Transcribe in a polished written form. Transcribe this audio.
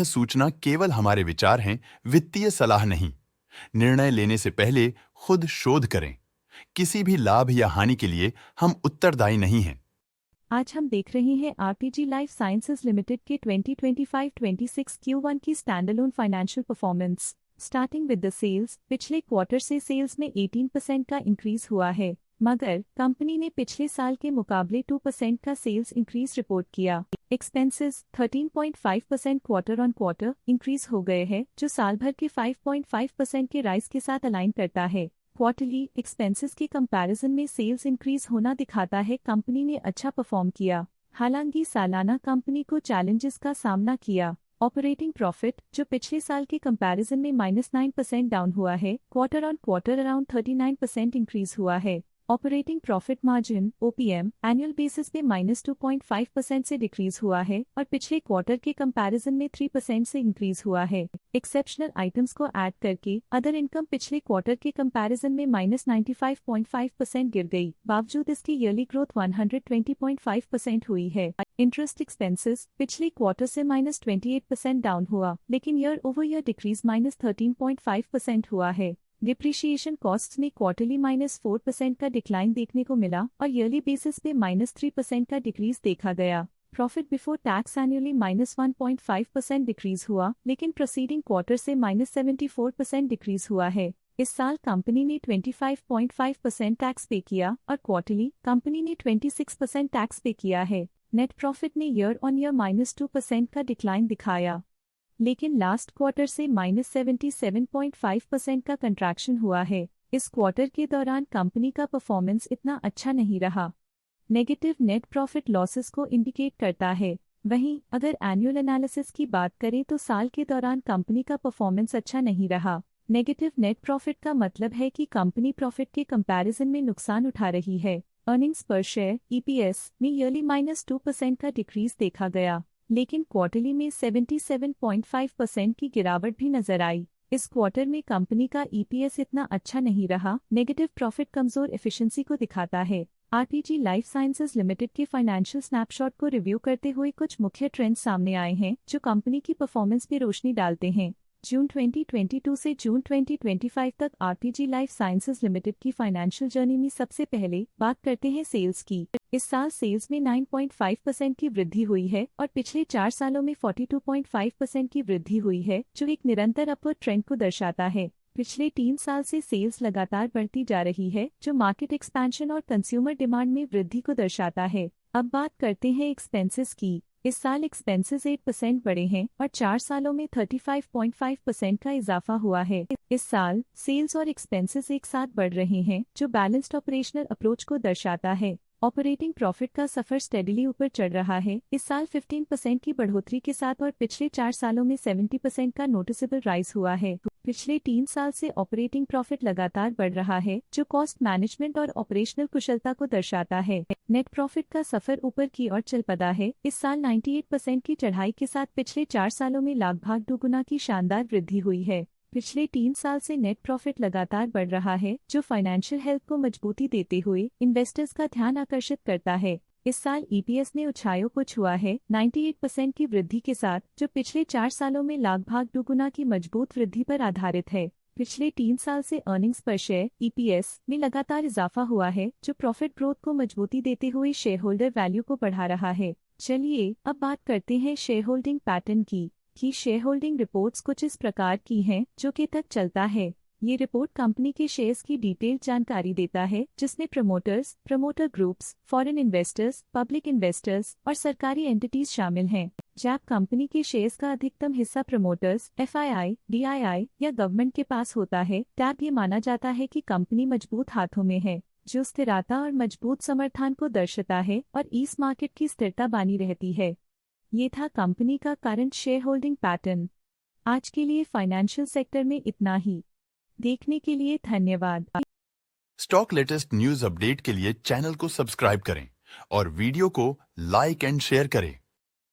सूचना केवल हमारे विचार हैं, वित्तीय सलाह नहीं। निर्णय लेने से पहले खुद शोध करें। किसी भी लाभ या हानि के लिए हम उत्तरदायी नहीं हैं। आज हम देख रहे हैं आरपीजी लाइफ साइंसेज लिमिटेड के 2025-26 Q1 की standalone financial performance. Starting with the sales, पिछले क्वार्टर से सेल्स में 18% का इंक्रीज हुआ है, मगर कंपनी ने पिछले साल के मुकाबले 2% का सेल्स इंक्रीज रिपोर्ट किया। Expenses 13.5% quarter on quarter increase हो गए हैं, जो साल भर के 5.5% के राइज के साथ अलाइन करता है। क्वार्टरली एक्सपेंसेस के कंपैरिजन में सेल्स इंक्रीज होना दिखाता है कंपनी ने अच्छा परफॉर्म किया। हालांकि सालाना कंपनी को चैलेंजेस का सामना किया। ऑपरेटिंग प्रॉफिट, जो पिछले साल के कंपैरिजन में -9% डाउन हुआ है, quarter on quarter around 39% increase हुआ है। Operating profit margin (OPM) annual basis पे -2.5% से डिक्रीज हुआ है और पिछले क्वार्टर के कंपैरिजन में 3% से इंक्रीज हुआ है। एक्सेप्शनल आइटम्स को ऐड करके अदर इनकम पिछले क्वार्टर के कंपैरिजन में -95.5% गिर गई, बावजूद इसकी ईयरली ग्रोथ 120.5% हुई है। इंटरेस्ट एक्सपेंसेस पिछले क्वार्टर से -28% डाउन हुआ, लेकिन ईयर ओवर ईयर डिक्रीज -13.5% हुआ है। डिप्रिशिएशन कॉस्ट्स में क्वार्टरली -4% का डिक्लाइन देखने को मिला और ईयरली बेसिस पे -3% का डिक्रीज देखा गया। Profit before tax annually -1.5% decrease हुआ, लेकिन प्रोसीडिंग क्वार्टर से -74% डिक्रीज हुआ है। इस साल कंपनी ने 25.5% टैक्स पे किया और क्वार्टरली कंपनी ने 26% टैक्स पे किया है। नेट प्रॉफिट ने ईयर ऑन ईयर -2% का डिक्लाइन दिखाया, लेकिन लास्ट क्वार्टर से -77.5% का कंट्रैक्शन हुआ है। इस क्वार्टर के दौरान कंपनी का परफॉर्मेंस इतना अच्छा नहीं रहा। नेगेटिव नेट प्रॉफिट लॉसेस को इंडिकेट करता है। वहीं अगर एनुअल एनालिसिस की बात करें तो साल के दौरान कंपनी का परफॉर्मेंस अच्छा नहीं रहा। नेगेटिव नेट प्रॉफिट का मतलब है कि कंपनी प्रॉफिट के कंपैरिजन में नुकसान उठा रही है। अर्निंग्स पर शेयर (EPS) में ईयरली -2% का डिक्रीज देखा गया, लेकिन क्वार्टरली में 77.5% की गिरावट भी नजर आई। इस क्वार्टर में कंपनी का EPS इतना अच्छा नहीं रहा। नेगेटिव प्रॉफिट कमजोर एफिशिएंसी को दिखाता है। आरपीजी लाइफ साइंसेज लिमिटेड के फाइनेंशियल स्नैपशॉट को रिव्यू करते हुए कुछ मुख्य ट्रेंड्स सामने आए हैं जो कंपनी की परफॉर्मेंस पर रोशनी डालते हैं। जून 2022 से जून 2025 तक आरपीजी लाइफ साइंसेज लिमिटेड की फाइनेंशियल जर्नी में सबसे पहले बात करते हैं सेल्स की। इस साल सेल्स में 9.5% की वृद्धि हुई है और पिछले 4 सालों में 42.5% की वृद्धि हुई है, जो एक निरंतर अपवर्ड ट्रेंड को दर्शाता है। पिछले 3 साल से सेल्स लगातार बढ़ती जा रही है, जो मार्केट एक्सपेंशन और कंज्यूमर डिमांड में वृद्धि को दर्शाता है। अब बात करते हैं एक्सपेंसेस की। इस साल एक्सपेंसेस 8% बढ़े हैं और 4 सालों में 35.5% का इजाफा हुआ है। इस साल सेल्स और एक्सपेंसेस एक साथ बढ़ रहे हैं, जो बैलेंस्ड ऑपरेशनल अप्रोच को दर्शाता है। ऑपरेटिंग प्रॉफिट का सफर स्टेडीली ऊपर चढ़ रहा है, इस साल 15% की बढ़ोतरी के साथ और पिछले 4 सालों में 70% का नोटिसेबल राइज हुआ है। पिछले 3 साल से ऑपरेटिंग प्रॉफिट लगातार बढ़ रहा है, जो कॉस्ट मैनेजमेंट और ऑपरेशनल कुशलता को दर्शाता है। नेट प्रॉफिट का सफर ऊपर की ओर चल पड़ा है, इस साल 98% की चढ़ाई के साथ पिछले 4 सालों में लगभग दोगुना की शानदार वृद्धि हुई है। पिछले 3 साल से नेट प्रॉफिट लगातार बढ़ रहा है, जो फाइनेंशियल हेल्थ को मजबूती देते हुए इन्वेस्टर्स का ध्यान आकर्षित करता है। इस साल EPS ने ऊंचाइयों को छुआ है 98% की वृद्धि के साथ, जो पिछले 4 सालों में लगभग दोगुना की मजबूत वृद्धि पर आधारित है। पिछले 3 साल से अर्निंग्स पर शेयर (EPS) में लगातार इजाफा हुआ है, जो प्रॉफिट ग्रोथ को मजबूती देते हुए शेयर होल्डर वैल्यू को बढ़ा रहा है। चलिए अब बात करते हैं शेयर होल्डिंग पैटर्न की। शेयर होल्डिंग रिपोर्ट्स कुछ इस प्रकार की हैं, जो के तक चलता है। ये रिपोर्ट कंपनी के शेयर्स की डिटेल्ड जानकारी देता है, जिसमें promoters, promoter groups, foreign investors, public investors और सरकारी एंटिटीज शामिल हैं। जब कंपनी के शेयर्स का अधिकतम हिस्सा प्रमोटर्स, FII, DII या गवर्नमेंट के पास होता है, तब ये माना जाता है कि कंपनी मजबूत हाथों में है, जो स्थिरता और मजबूत समर्थन को दर्शाता है और इस मार्केट की स्थिरता बनी रहती है। ये था कंपनी का करंट शेयर होल्डिंग पैटर्न। आज के लिए फाइनेंशियल सेक्टर में इतना ही। देखने के लिए धन्यवाद। स्टॉक लेटेस्ट न्यूज अपडेट के लिए चैनल को सब्सक्राइब करें और वीडियो को लाइक एंड शेयर करें।